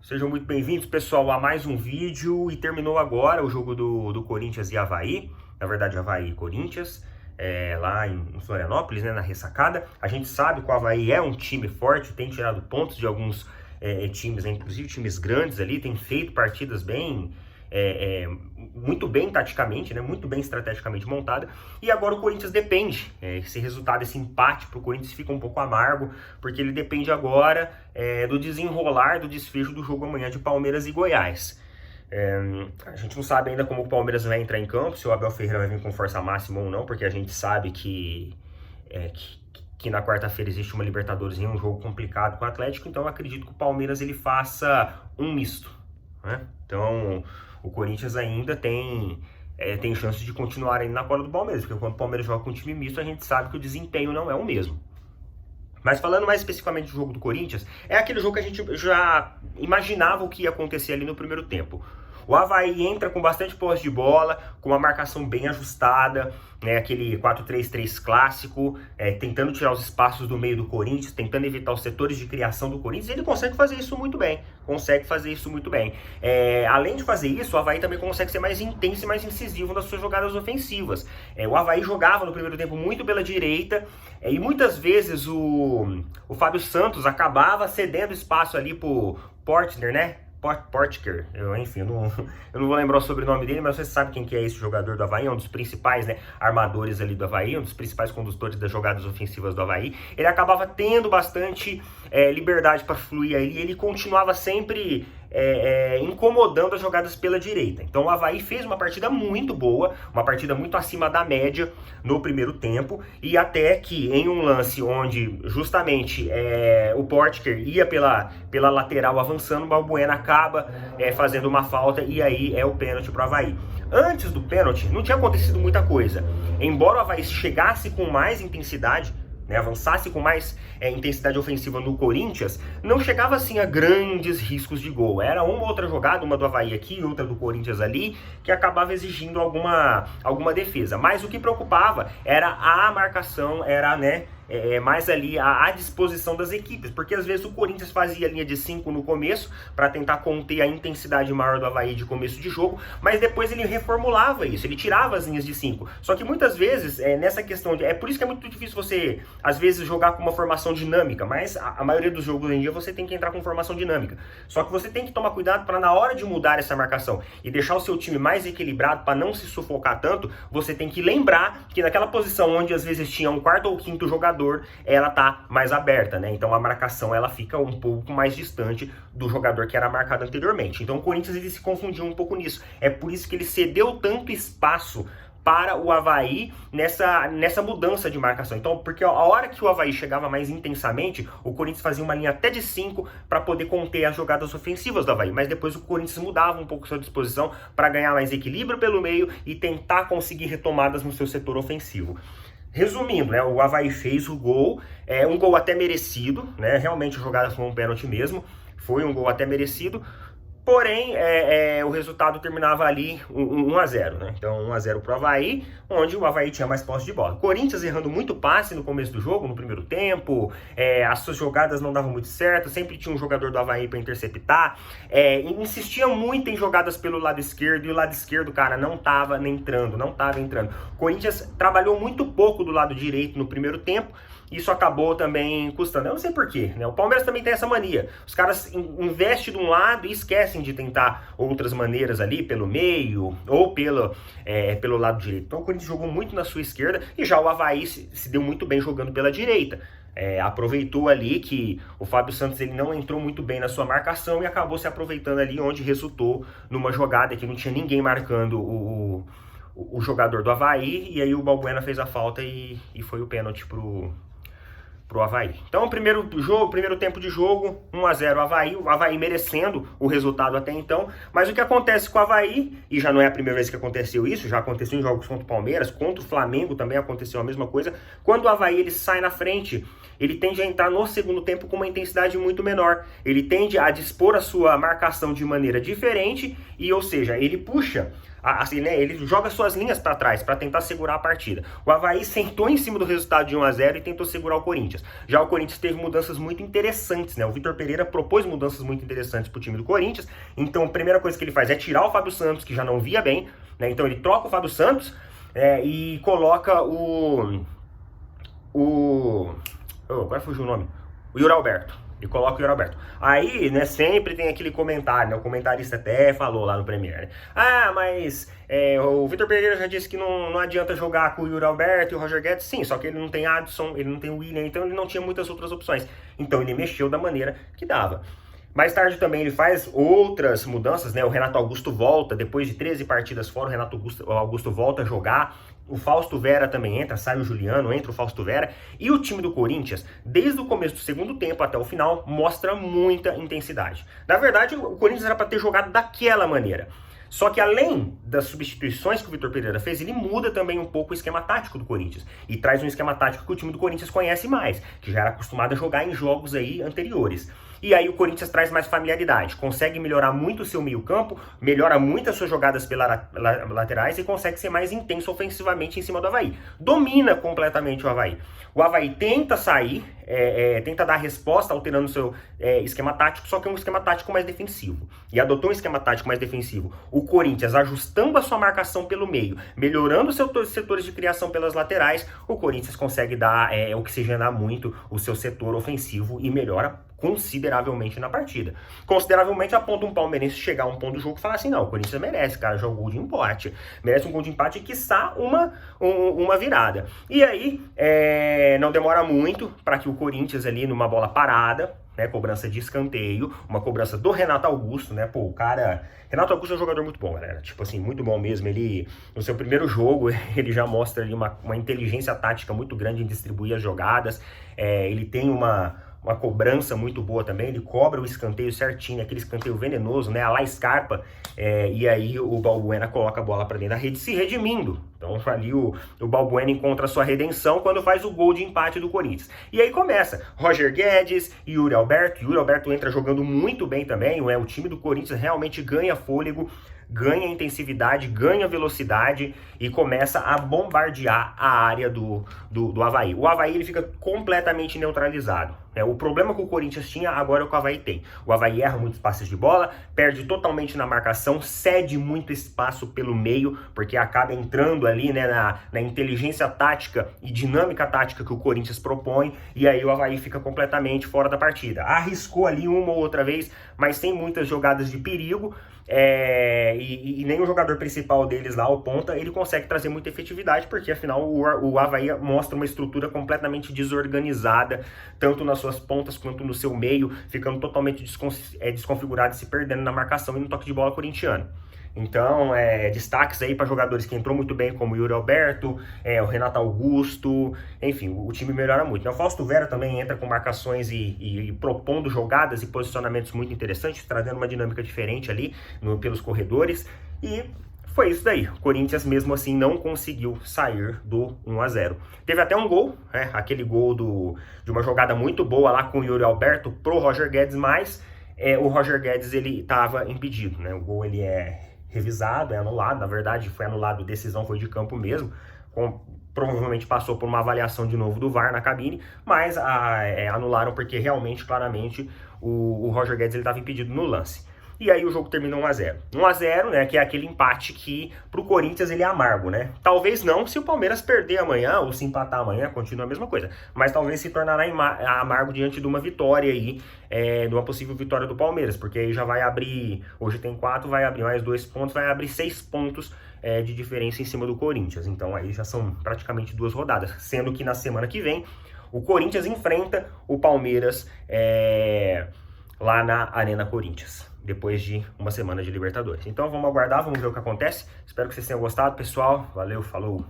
Sejam muito bem-vindos, pessoal, a mais um vídeo. E terminou agora o jogo do Corinthians e Avaí. Na verdade, Avaí e Corinthians, lá em Florianópolis, né, na ressacada. A gente sabe que o Avaí é um time forte, tem tirado pontos de alguns times, inclusive times grandes ali, tem feito partidas muito bem taticamente, né, muito bem estrategicamente montada. E agora o Corinthians depende, esse resultado, esse empate para o Corinthians fica um pouco amargo, porque ele depende agora do desenrolar, do desfecho do jogo amanhã de Palmeiras e Goiás. A gente não sabe ainda como o Palmeiras vai entrar em campo, se o Abel Ferreira vai vir com força máxima ou não, porque a gente sabe que na quarta-feira existe uma Libertadores e um jogo complicado com o Atlético, então eu acredito que o Palmeiras ele faça um misto, né? Então o Corinthians ainda tem chance de continuar aí na cola do Palmeiras, porque quando o Palmeiras joga com um time misto, a gente sabe que o desempenho não é o mesmo. Mas falando mais especificamente do jogo do Corinthians, é aquele jogo que a gente já imaginava o que ia acontecer ali no primeiro tempo. O Avaí entra com bastante posse de bola, com uma marcação bem ajustada, né, aquele 4-3-3 clássico, tentando tirar os espaços do meio do Corinthians, tentando evitar os setores de criação do Corinthians, e ele consegue fazer isso muito bem, além de fazer isso, o Avaí também consegue ser mais intenso e mais incisivo nas suas jogadas ofensivas. O Avaí jogava no primeiro tempo muito pela direita, e muitas vezes o Fábio Santos acabava cedendo espaço ali pro Portner, né? Potker, enfim, eu não vou lembrar o sobrenome dele, mas você sabe quem que é esse jogador do Avaí, é um dos principais, né, armadores ali do Avaí, um dos principais condutores das jogadas ofensivas do Avaí. Ele acabava tendo bastante liberdade para fluir ali, ele continuava sempre incomodando as jogadas pela direita. Então o Avaí fez uma partida muito boa, uma partida muito acima da média no primeiro tempo, e até que em um lance onde justamente o Potker ia pela lateral avançando, o Balbuena acaba fazendo uma falta, e aí é o pênalti para o Avaí. Antes do pênalti não tinha acontecido muita coisa, embora o Avaí chegasse com mais intensidade, avançasse com mais intensidade ofensiva no Corinthians, não chegava assim a grandes riscos de gol. Era uma outra jogada, uma do Avaí aqui, outra do Corinthians ali, que acabava exigindo alguma defesa. Mas o que preocupava era a marcação, era mais ali a disposição das equipes, porque às vezes o Corinthians fazia a linha de 5 no começo para tentar conter a intensidade maior do Avaí de começo de jogo, mas depois ele reformulava isso, ele tirava as linhas de 5. Só que muitas vezes nessa questão de... É por isso que é muito difícil você às vezes jogar com uma formação dinâmica, mas a maioria dos jogos hoje em dia você tem que entrar com formação dinâmica. Só que você tem que tomar cuidado para na hora de mudar essa marcação e deixar o seu time mais equilibrado para não se sufocar tanto, você tem que lembrar que naquela posição onde às vezes tinha um quarto ou quinto jogador, ela tá mais aberta, né? Então a marcação ela fica um pouco mais distante do jogador que era marcado anteriormente. Então o Corinthians ele se confundiu um pouco nisso. É por isso que ele cedeu tanto espaço para o Avaí nessa mudança de marcação. Então, porque a hora que o Avaí chegava mais intensamente, o Corinthians fazia uma linha até de 5 para poder conter as jogadas ofensivas do Avaí, mas depois o Corinthians mudava um pouco sua disposição para ganhar mais equilíbrio pelo meio e tentar conseguir retomadas no seu setor ofensivo. Resumindo, o Avaí fez o gol, um gol até merecido, realmente a jogada foi um pênalti mesmo, foi um gol até merecido, porém o resultado terminava ali 1-0, Então 1-0 para o Avaí, onde o Avaí tinha mais posse de bola. Corinthians errando muito passe no começo do jogo, no primeiro tempo, as suas jogadas não davam muito certo, sempre tinha um jogador do Avaí para interceptar, insistia muito em jogadas pelo lado esquerdo, e o lado esquerdo, cara, não estava entrando. Corinthians trabalhou muito pouco do lado direito no primeiro tempo, isso acabou também custando. Eu não sei porquê, O Palmeiras também tem essa mania. Os caras investem de um lado e esquecem de tentar outras maneiras ali, pelo meio ou pelo lado direito. Então o Corinthians jogou muito na sua esquerda, e já o Avaí se deu muito bem jogando pela direita. Aproveitou ali que o Fábio Santos ele não entrou muito bem na sua marcação e acabou se aproveitando ali, onde resultou numa jogada que não tinha ninguém marcando o jogador do Avaí, e aí o Balbuena fez a falta e foi o pênalti pro Avaí. Então, primeiro tempo de jogo, 1-0 Avaí, o Avaí merecendo o resultado até então, mas o que acontece com o Avaí, e já não é a primeira vez que aconteceu isso, já aconteceu em jogos contra o Palmeiras, contra o Flamengo também aconteceu a mesma coisa, quando o Avaí ele sai na frente, ele tende a entrar no segundo tempo com uma intensidade muito menor, ele tende a dispor a sua marcação de maneira diferente, e ou seja, ele puxa assim, né, ele joga suas linhas para trás para tentar segurar a partida. O Avaí sentou em cima do resultado de 1-0 e tentou segurar o Corinthians. Já o Corinthians teve mudanças muito interessantes, né? O Vitor Pereira propôs mudanças muito interessantes pro time do Corinthians. Então, a primeira coisa que ele faz é tirar o Fábio Santos, que já não via bem, né? Então, ele troca o Fábio Santos e coloca agora fugiu o nome. O Yuri Alberto. E coloca o Yuri Alberto. Aí, né, sempre tem aquele comentário, né? O comentarista até falou lá no Premier, né? Ah, mas o Vitor Pereira já disse que não adianta jogar com o Yuri Alberto e o Roger Guedes. Sim, só que ele não tem Adson, ele não tem William, então ele não tinha muitas outras opções. Então ele mexeu da maneira que dava. Mais tarde também ele faz outras mudanças, né? O Renato Augusto volta, depois de 13 partidas fora, o Renato Augusto volta a jogar. O Fausto Vera também entra, sai o Juliano, entra o Fausto Vera. E o time do Corinthians, desde o começo do segundo tempo até o final, mostra muita intensidade. Na verdade, o Corinthians era para ter jogado daquela maneira. Só que além das substituições que o Vitor Pereira fez, ele muda também um pouco o esquema tático do Corinthians. E traz um esquema tático que o time do Corinthians conhece mais, que já era acostumado a jogar em jogos aí anteriores. E aí o Corinthians traz mais familiaridade, consegue melhorar muito o seu meio-campo, melhora muito as suas jogadas pelas laterais e consegue ser mais intenso ofensivamente em cima do Avaí. Domina completamente o Avaí. O Avaí tenta sair, tenta dar resposta alterando o seu esquema tático, só que é um esquema tático mais defensivo. E adotou um esquema tático mais defensivo. O Corinthians ajustando a sua marcação pelo meio, melhorando os seus setores de criação pelas laterais, o Corinthians consegue dar oxigenar muito o seu setor ofensivo e melhora consideravelmente na partida. Consideravelmente a ponto um palmeirense chegar a um ponto do jogo e falar assim, não, o Corinthians merece, cara, joga um gol de empate. Merece um gol de empate e quiçá uma virada. E aí, não demora muito para que o Corinthians ali numa bola parada, né, cobrança de escanteio, uma cobrança do Renato Augusto, né, pô, o cara... Renato Augusto é um jogador muito bom, galera, tipo assim, muito bom mesmo. Ele, no seu primeiro jogo, ele já mostra ali uma inteligência tática muito grande em distribuir as jogadas, ele tem uma cobrança muito boa também, ele cobra o escanteio certinho, aquele escanteio venenoso, né, a la Scarpa, e aí o Balbuena coloca a bola para dentro da rede, se redimindo. Então ali o Balbuena encontra a sua redenção quando faz o gol de empate do Corinthians. E aí começa Roger Guedes e Yuri Alberto. Yuri Alberto entra jogando muito bem também, o time do Corinthians realmente ganha fôlego, ganha intensividade, ganha velocidade e começa a bombardear a área do Avaí. O Avaí ele fica completamente neutralizado. O problema que o Corinthians tinha, agora é o que o Avaí tem. O Avaí erra muitos passes de bola, perde totalmente na marcação, cede muito espaço pelo meio, porque acaba entrando ali, né, na inteligência tática e dinâmica tática que o Corinthians propõe, e aí o Avaí fica completamente fora da partida. Arriscou ali uma ou outra vez, mas sem muitas jogadas de perigo, e nem o jogador principal deles lá, o ponta, ele consegue trazer muita efetividade, porque afinal o Avaí mostra uma estrutura completamente desorganizada, tanto nas suas pontas quanto no seu meio, ficando totalmente desconfigurado e se perdendo na marcação e no toque de bola corintiano. Então, destaques aí para jogadores que entrou muito bem, como o Yuri Alberto, o Renato Augusto, enfim, o time melhora muito. Então, o Fausto Vera também entra com marcações e propondo jogadas e posicionamentos muito interessantes, trazendo uma dinâmica diferente ali pelos corredores, e foi isso daí. O Corinthians, mesmo assim, não conseguiu sair do 1-0. Teve até um gol, aquele gol de uma jogada muito boa lá com o Yuri Alberto pro Roger Guedes, mas o Roger Guedes, ele estava impedido, né? O gol, ele é revisado, é anulado, na verdade foi anulado, decisão foi de campo mesmo, provavelmente passou por uma avaliação de novo do VAR na cabine, mas anularam porque realmente, claramente, o Roger Guedes estava impedido no lance. E aí o jogo terminou 1-0. 1-0, né, que é aquele empate que pro Corinthians ele é amargo, né? Talvez não se o Palmeiras perder amanhã ou se empatar amanhã, continua a mesma coisa. Mas talvez se tornará amargo diante de uma vitória aí, de uma possível vitória do Palmeiras, porque aí já vai abrir, hoje tem 4, vai abrir mais 2 pontos, vai abrir 6 pontos de diferença em cima do Corinthians. Então aí já são praticamente 2 rodadas, sendo que na semana que vem o Corinthians enfrenta o Palmeiras lá na Arena Corinthians, depois de uma semana de Libertadores. Então vamos aguardar, vamos ver o que acontece. Espero que vocês tenham gostado, pessoal. Valeu, falou!